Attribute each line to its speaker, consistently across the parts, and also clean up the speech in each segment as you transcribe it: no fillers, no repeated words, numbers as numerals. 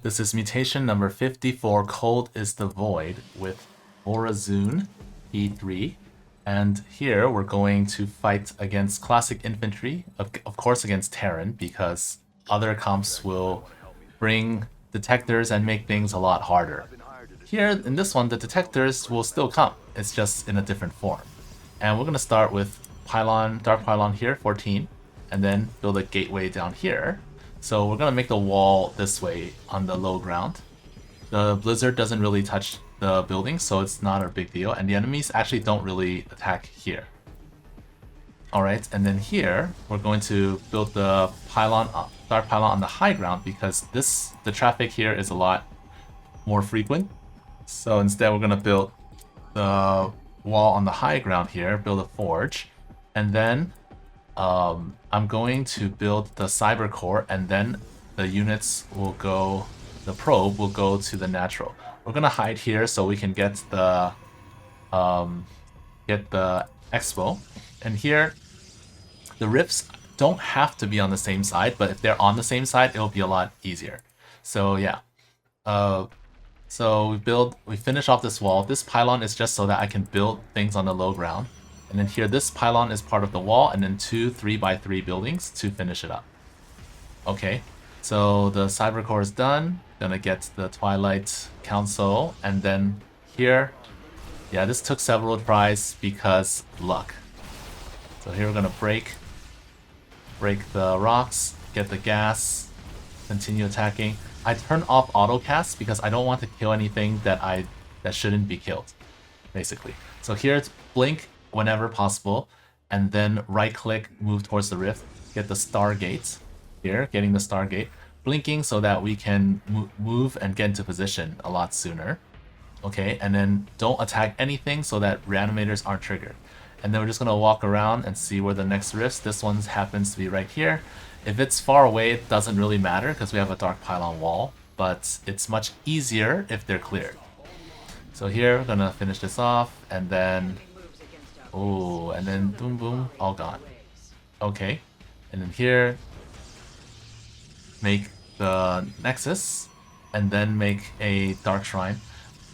Speaker 1: This is mutation number 54, Cold is the Void, with Vorazun, P3. And here we're going to fight against classic infantry, of course against Terran, because other comps will bring detectors and make things a lot harder. Here, in this one, the detectors will still come, it's just in a different form. And we're going to start with Pylon, Dark Pylon here, 14, and then build a gateway down here. So we're going to make the wall this way on the low ground. The blizzard doesn't really touch the building, so it's not a big deal, and the enemies actually don't really attack here. Alright, and then here, we're going to build the pylon, Dark Pylon on the high ground, because the traffic here is a lot more frequent. So instead we're going to build the wall on the high ground here, build a forge, and then I'm going to build the cyber core, and then the units will go, the probe will go to the natural. We're gonna hide here so we can get the expo. And here, the rifts don't have to be on the same side, but if they're on the same side, it'll be a lot easier. So yeah, so we finish off this wall. This pylon is just so that I can build things on the low ground. And then here, this pylon is part of the wall, and then 2 3x3 buildings to finish it up. Okay, so the cyber core is done. Gonna get the Twilight Council, and then here, yeah, this took several tries because luck. So here we're gonna break the rocks, get the gas, continue attacking. I turn off autocast because I don't want to kill anything that shouldn't be killed, basically. So here it's blink whenever possible, and then right click, move towards the rift, get the Stargate here, getting the Stargate, blinking so that we can move and get into position a lot sooner. Okay, and then don't attack anything so that reanimators aren't triggered. And then we're just gonna walk around and see where the next rifts. This one happens to be right here. If it's far away, it doesn't really matter because we have a Dark Pylon wall, but it's much easier if they're cleared. So here, we're gonna finish this off, and then oh, and then boom boom, all gone. Okay, and then here, make the Nexus, and then make a Dark Shrine.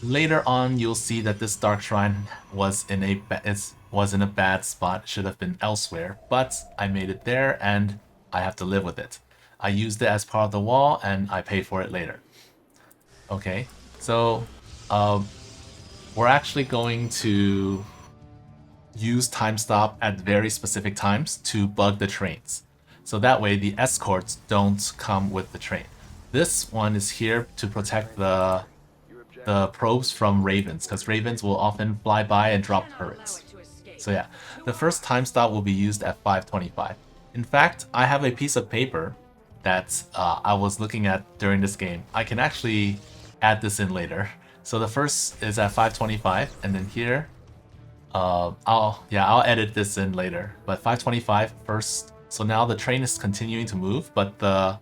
Speaker 1: Later on, you'll see that this Dark Shrine was in a bad spot, should have been elsewhere, but I made it there, and I have to live with it. I used it as part of the wall, and I pay for it later. Okay, so we're actually going to use time stop at very specific times to bug the trains. So that way the escorts don't come with the train. This one is here to protect the probes from ravens, because ravens will often fly by and drop turrets. So yeah, the first time stop will be used at 5:25. In fact, I have a piece of paper that I was looking at during this game. I can actually add this in later. So the first is at 5:25, and then here, I'll edit this in later. But 5:25 first. So now the train is continuing to move, but the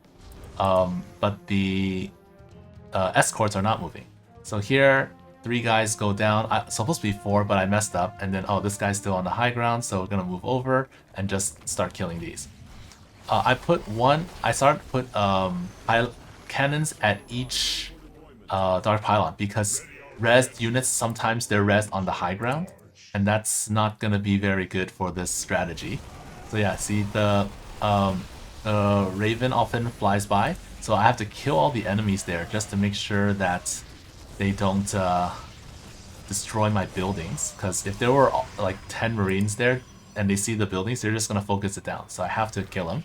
Speaker 1: escorts are not moving. So here, 3 guys go down. Supposed to be 4, but I messed up. And then this guy's still on the high ground, so we're gonna move over and just start killing these. I started to put cannons at each Dark Pylon, because rezzed units, sometimes they're rezzed on the high ground, and that's not gonna be very good for this strategy. So yeah, see, the Raven often flies by, so I have to kill all the enemies there just to make sure that they don't destroy my buildings. Because if there were like 10 Marines there and they see the buildings, they're just gonna focus it down. So I have to kill them.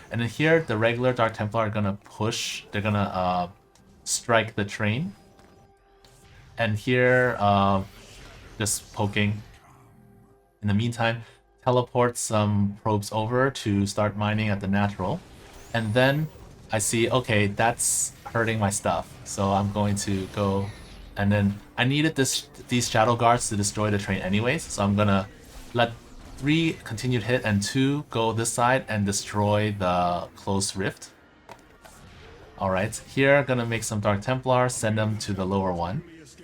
Speaker 1: And then here, the regular Dark Templar are gonna push. They're gonna strike the train. And here, just poking. In the meantime, teleport some probes over to start mining at the natural. And then I see, okay, that's hurting my stuff. So I'm going to go, and then I needed these shadow guards to destroy the train anyways. So I'm gonna let 3 continued hit and 2 go this side and destroy the close rift. Alright, here gonna make some Dark Templars, send them to the lower one.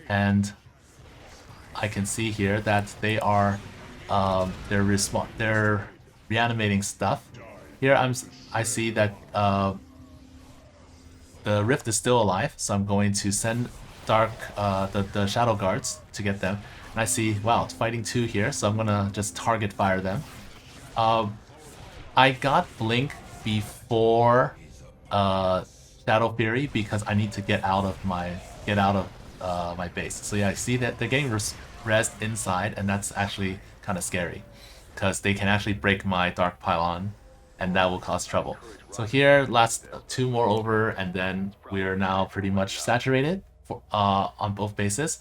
Speaker 1: And I can see here that they are they're reanimating stuff. Here I see that the rift is still alive, so I'm going to send the shadow guards to get them. And I see, wow, it's fighting 2 here, so I'm gonna just target fire them. I got Blink before Shadow Fury because I need to get out of my my base. So yeah, I see that they're getting res inside, and that's actually kind of scary because they can actually break my Dark Pylon, and that will cause trouble. So here, last 2 more over, and then we're now pretty much saturated for, on both bases.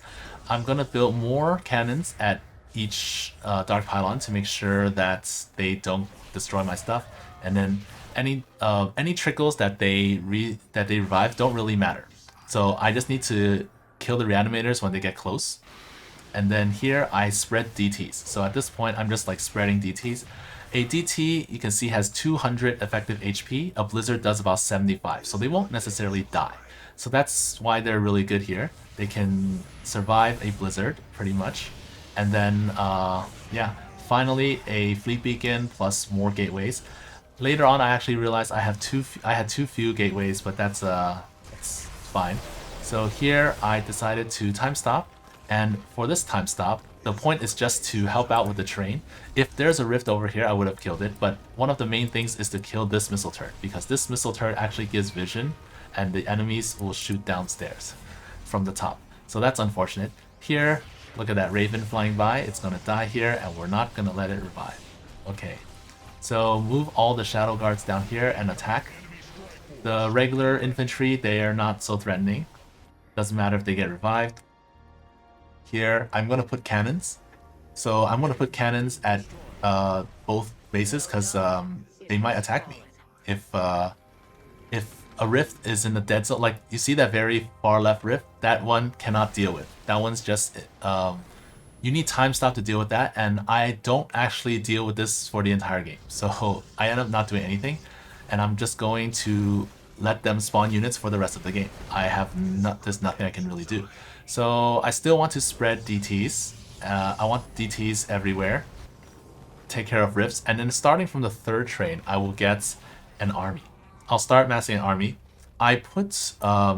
Speaker 1: I'm gonna build more cannons at each Dark Pylon to make sure that they don't destroy my stuff, and then any trickles that they revive don't really matter. So I just need to kill the Reanimators when they get close. And then here I spread DTs. So at this point I'm just like spreading DTs. A DT you can see has 200 effective HP. A Blizzard does about 75. So they won't necessarily die. So that's why they're really good here. They can survive a Blizzard pretty much. And then yeah, finally a Fleet Beacon plus more gateways. Later on, I actually realized I had too few gateways, but that's fine. So here I decided to time stop, and for this time stop, the point is just to help out with the train. If there's a rift over here, I would have killed it, but one of the main things is to kill this missile turret, because this missile turret actually gives vision, and the enemies will shoot downstairs from the top. So that's unfortunate. Here, look at that Raven flying by. It's gonna die here, and we're not gonna let it revive. Okay. So move all the shadow guards down here and attack. The regular infantry, they are not so threatening. Doesn't matter if they get revived. Here, I'm going to put cannons. So I'm going to put cannons at both bases because they might attack me. If a rift is in the dead zone, like you see that very far left rift, that one cannot deal with. That one's just you need time stop to deal with that, and I don't actually deal with this for the entire game. So I end up not doing anything, and I'm just going to let them spawn units for the rest of the game. There's nothing I can really do. So I still want to spread DTs. I want DTs everywhere. Take care of rifts, and then starting from the 3rd train, I will get an army. I'll start massing an army. I put,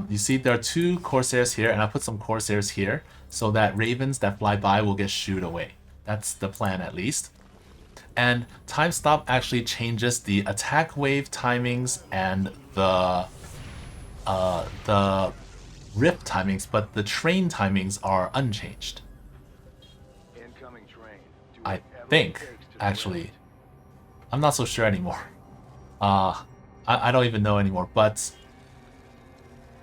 Speaker 1: you see there are 2 Corsairs here, and I put some Corsairs here, so that ravens that fly by will get shooed away. That's the plan at least. And time stop actually changes the attack wave timings and the rift timings, but the train timings are unchanged. I think, actually. I'm not so sure anymore. I don't even know anymore, but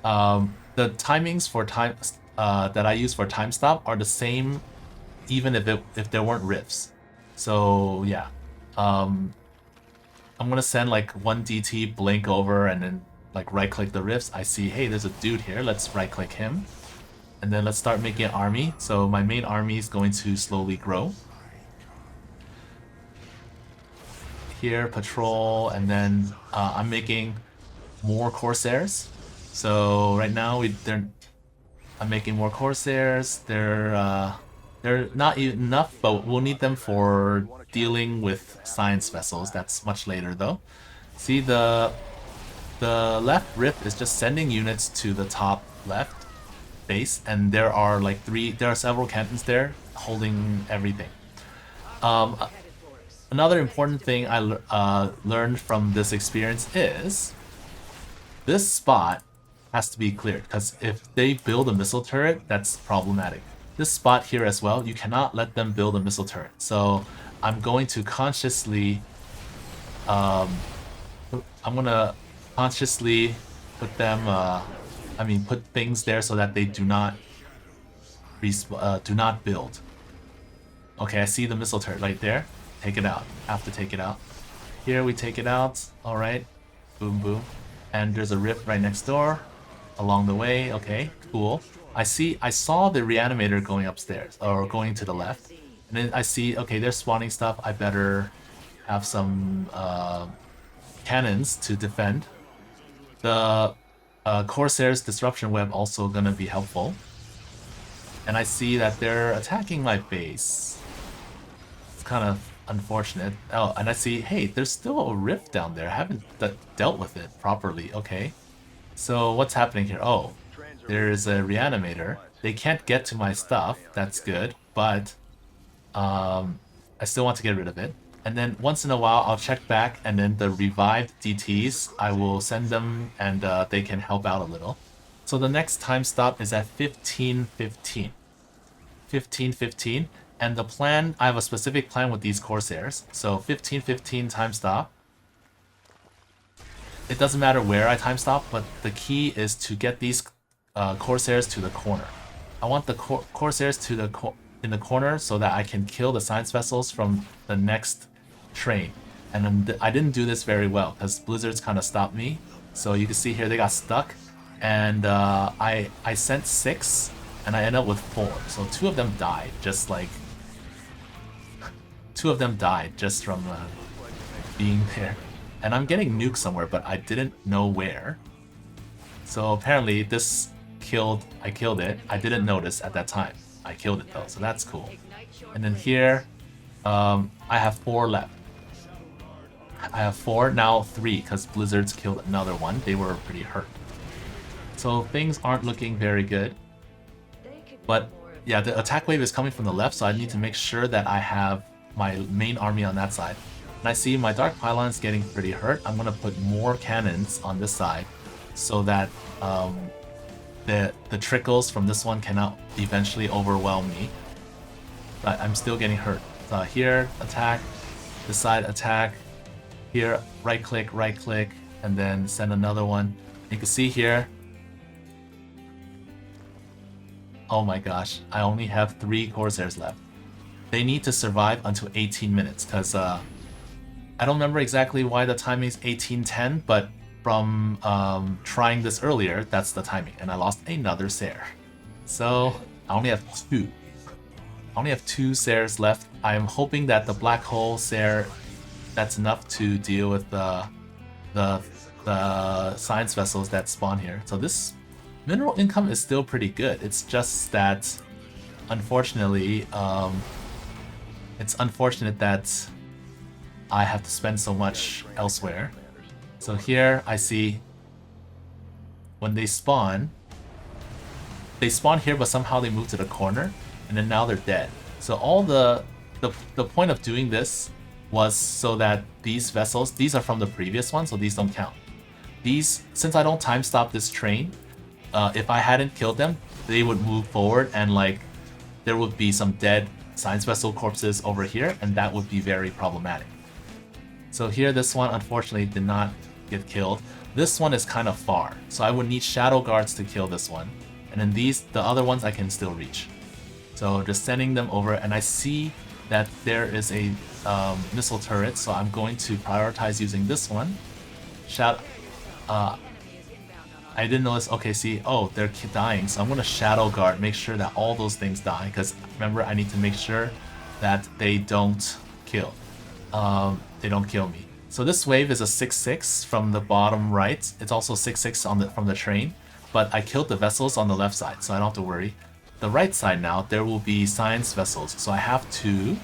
Speaker 1: the timings for time that I use for time stop are the same even if there weren't rifts. So yeah, I'm gonna send like 1 DT blink over and then like right click the rifts. I see, hey, there's a dude here, let's right click him, and then let's start making an army. So my main army is going to slowly grow. Here, patrol, and then I'm making more Corsairs. So right now I'm making more Corsairs. They're not enough, but we'll need them for dealing with science vessels. That's much later though. See, the left rift is just sending units to the top left base, and there are several cantons there holding everything. Another important thing I learned from this experience is this spot has to be cleared, because if they build a missile turret, that's problematic. This spot here as well, you cannot let them build a missile turret. So I'm going to consciously put them put things there so that they do not build. Okay, I see the missile turret right there. Take it out. Have to take it out. Here we take it out. Alright. Boom boom. And there's a rift right next door. Along the way. Okay, cool. I saw the Reanimator going upstairs, or going to the left. And then I see, okay, they're spawning stuff. I better have some cannons to defend. The Corsair's Disruption Web also gonna be helpful. And I see that they're attacking my base. It's kind of unfortunate. Oh, and I see, hey, there's still a rift down there. I haven't dealt with it properly. Okay. So what's happening here? Oh, there's a Reanimator. They can't get to my stuff. That's good, but I still want to get rid of it. And then once in a while, I'll check back, and then the revived DTs, I will send them, and they can help out a little. So the next time stop is at 15:15. 15:15, and the plan, I have a specific plan with these Corsairs. So 15:15 time stop. It doesn't matter where I time stop, but the key is to get these Corsairs to the corner. I want the Corsairs to the in the corner so that I can kill the science vessels from the next train. And then I didn't do this very well because blizzards kind of stopped me. So you can see here they got stuck, and I sent 6 and I ended up with 4. So 2 of them died, just like 2 of them died just from being there. And I'm getting nuked somewhere, but I didn't know where. So apparently this I killed it. I didn't notice at that time. I killed it though, so that's cool. And then here, I have 4 left. I have 4, now 3, because blizzards killed another one. They were pretty hurt. So things aren't looking very good. But yeah, the attack wave is coming from the left, so I need to make sure that I have my main army on that side. And I see my Dark Pylon is getting pretty hurt. I'm going to put more cannons on this side so that the trickles from this one cannot eventually overwhelm me. But I'm still getting hurt. Here, attack. This side, attack. Here, right click, and then send another one. You can see here. Oh my gosh, I only have 3 Corsairs left. They need to survive until 18 minutes, because I don't remember exactly why the timing is 18:10, but from trying this earlier, that's the timing, and I lost another Sair. So I only have 2. I only have 2 Sairs left. I'm hoping that the Black Hole Sair, that's enough to deal with the science vessels that spawn here. So this mineral income is still pretty good. It's just that, unfortunately, it's unfortunate that I have to spend so much elsewhere. So here I see when they spawn here, but somehow they move to the corner, and then now they're dead. So all the point of doing this was so that these vessels, these are from the previous one, so these don't count. These, since I don't time stop this train, if I hadn't killed them, they would move forward, and like there would be some dead science vessel corpses over here, and that would be very problematic. So here, this one unfortunately did not get killed. This one is kind of far, so I would need shadow guards to kill this one. And then the other ones I can still reach. So just sending them over, and I see that there is a missile turret, so I'm going to prioritize using this one. I didn't notice. Okay, see, oh, they're dying, so I'm going to shadow guard, make sure that all those things die, because remember, I need to make sure that they don't kill. They don't kill me. So this wave is a 6-6 from the bottom right. It's also 6-6 from the train, but I killed the vessels on the left side, so I don't have to worry. The right side now, there will be science vessels, so I have to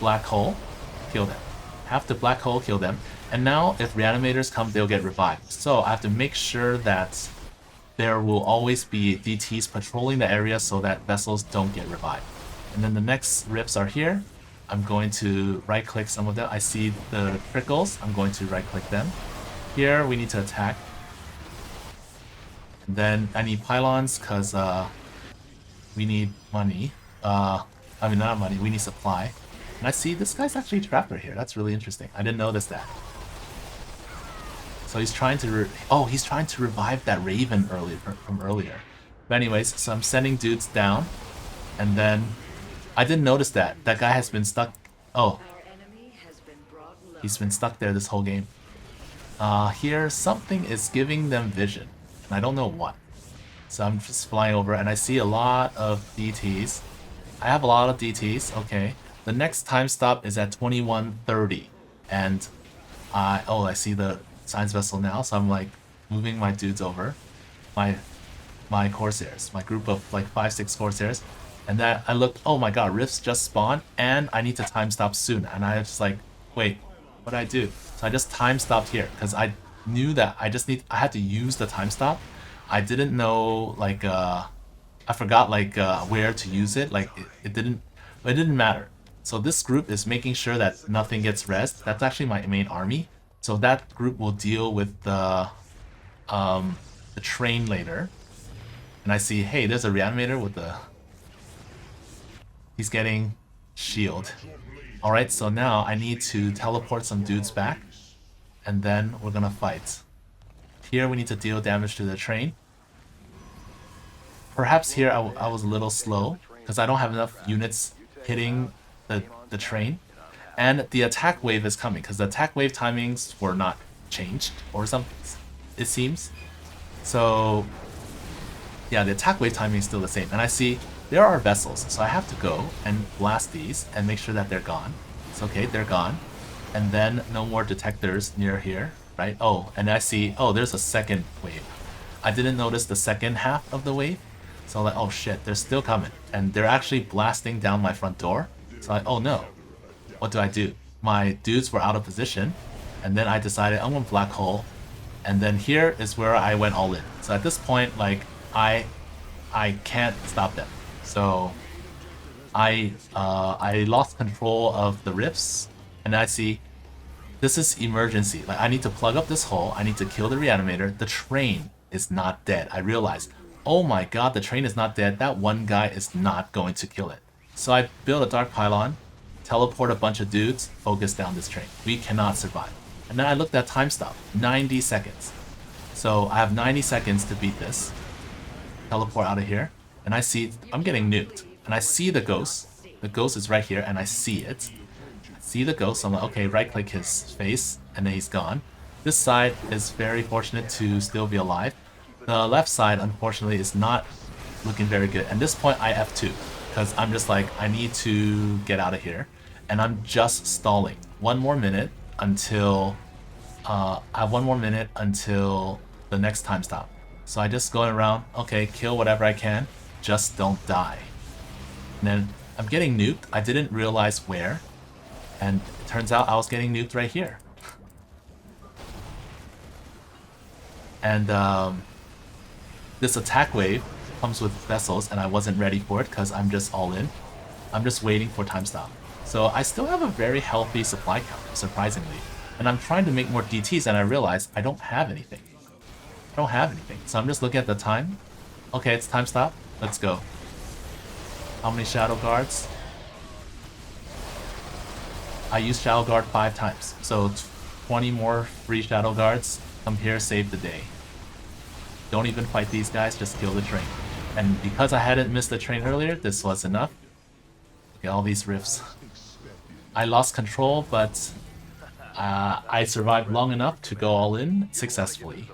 Speaker 1: black hole kill them. Have to black hole kill them. And now, if reanimators come, they'll get revived. So I have to make sure that there will always be DTs patrolling the area so that vessels don't get revived. And then the next rifts are here. I'm going to right-click some of them. I see the trickles. I'm going to right-click them. Here, we need to attack. And then I need pylons because we need money. I mean, not money. We need supply. And I see this guy's actually a trapper here. That's really interesting. I didn't notice that. So he's trying to he's trying to revive that Raven from earlier. But anyways, so I'm sending dudes down, and then I didn't notice that guy has been stuck. Oh, he's been stuck there this whole game. Here something is giving them vision, and I don't know what. So I'm just flying over, and I see a lot of DTs. I have a lot of DTs. Okay, the next time stop is at 21:30, and I see the science vessel now, so I'm like moving my dudes over, my Corsairs, my group of like 5-6 Corsairs, and then I looked, oh my god, rifts just spawned, and I need to time stop soon, and I was like, wait, what did I do? So I just time stopped here, because knew that I had to use the time stop. I didn't know like I forgot like where to use it. Like it didn't matter. So this group is making sure that nothing gets rezzed. That's actually my main army. So that group will deal with the train later. And I see, hey, there's a reanimator with the... He's getting shield. Alright, so now I need to teleport some dudes back. And then we're gonna fight. Here we need to deal damage to the train. Perhaps here I was a little slow, because I don't have enough units hitting the train. And the attack wave is coming, because the attack wave timings were not changed, or something, it seems. So, yeah, the attack wave timing is still the same. And I see there are vessels, so I have to go and blast these and make sure that they're gone. It's okay, they're gone. And then no more detectors near here, right? Oh, and I see, oh, there's a second wave. I didn't notice the second half of the wave. So like, oh shit, they're still coming. And they're actually blasting down my front door. So like, oh no, what do I do? My dudes were out of position. And then I decided I'm gonna black hole. And then here is where I went all in. So at this point, like, I can't stop them. So I lost control of the rifts. And I see, this is emergency. Like, I need to plug up this hole. I need to kill the reanimator. The train is not dead. I realized, oh my god, the train is not dead. That one guy is not going to kill it. So I build a dark pylon, teleport a bunch of dudes, focus down this train. We cannot survive. And then I looked at time stop, 90 seconds. So I have 90 seconds to beat this. Teleport out of here. And I see, I'm getting nuked. And I see the ghost. The ghost is right here, and I see it. See the ghost, I'm like, okay, right click his face, and then he's gone. This side is very fortunate to still be alive. The left side, unfortunately, is not looking very good. At this point, I F2, because I'm just like, I need to get out of here. And I'm just stalling. 1 more minute until, I have 1 more minute until the next time stop. So I just going around, okay, kill whatever I can, just don't die. And then I'm getting nuked, I didn't realize where. And it turns out I was getting nuked right here. And this attack wave comes with vessels, and I wasn't ready for it because I'm just all in. I'm just waiting for time stop. So I still have a very healthy supply count, surprisingly. And I'm trying to make more DTs, and I realize I don't have anything. I don't have anything. So I'm just looking at the time. Okay, it's time stop. Let's go. How many shadow guards? I used Shadow Guard 5 times, so 20 more free Shadow Guards. Come here, save the day. Don't even fight these guys, just kill the train. And because I hadn't missed the train earlier, this was enough. Look at all these rifts. I lost control, but I survived long enough to go all in successfully.